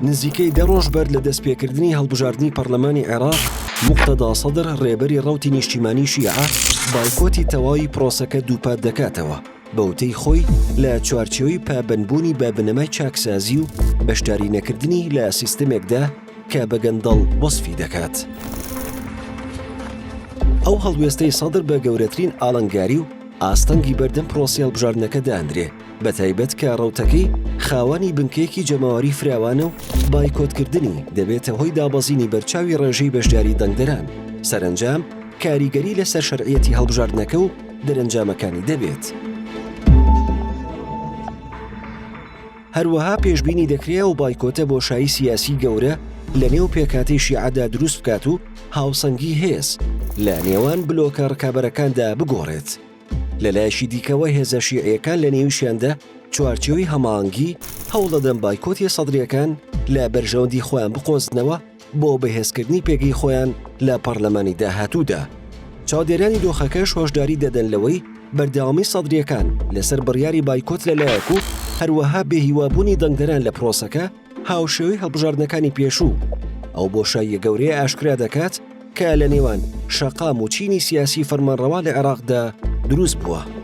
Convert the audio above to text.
نزیکەی دەڕۆژ بەر لە دەستپێکردنی هەڵبژاردننی پەرلەمانی عێراق موقتەدا سەدر ڕێبەری ڕەوتی نیشتیمانی شیعە بایکۆتی تەواوی پرۆسەکە دووپات دەکاتەوە بەوتەی خۆی لە چوارچێوەی پابەندبوونی بە بنەمای چاکسازی و بەشداری نەکردنی لە سیستەمێکدا کە بەگەندەڵ وەسفی دەکات. ئەو هەڵوێستەی سەدر بە گەورەترین ئاڵنگاری و ئاستەنگی بەردەم پرۆسی هەڵبژاردنەکە دانرێ بە تایبەت کە ڕەوتەکەی خاوەنی بنکەیەکی جەماوەری فراوانە و بایکۆتکردنی دەبێتە هۆی دابەزینی بەرچاوی ڕێژەی بەشداری دەنگدەران. سەرنجام کاریگەری لەسەر شەرعیەتی هەڵبژاردنەکە و دەرەنجامەکانی دەبێت. هەروەها پێشبینی دەکرێت و بایکۆتە بۆشایی سیاسی گەورە لە نێو پێکهاتەی شیعەدا دروست بکات و هاوسەنگی هێز لە نێوان بلۆکە ڕکابەرەکاندا بگۆڕێت. لەلایەشی دیکەوە هێزە شیعیەکان لە نێویشیاندا چوارچێوەی هەماهەنگی هەوڵەدەن بایکۆتی سەدرەکان لە بەرژەوەندی خۆیان بقۆزنەوە بۆ بەهێزکردنی پێگەی خۆیان لە پەرلەمانی داهاتوودا. چاودێرانی دۆخەکەش هۆشداری دەدەن لەوەی بەردەوامی سەدرەکان لەسەر بڕیاری بایکۆت لەلایەک و هەروەها بێهیوابوونی دەنگدەران لە پرۆسەکە هاوشێوەی هەڵبژاردنەکانی پێشوو ئەو بۆشاییە گەورەیە ئاشکرا دەکات کە لە نێوان شەقام و چینی سیاسی فەرمانڕەوا لە عێراقدا دروست بووە.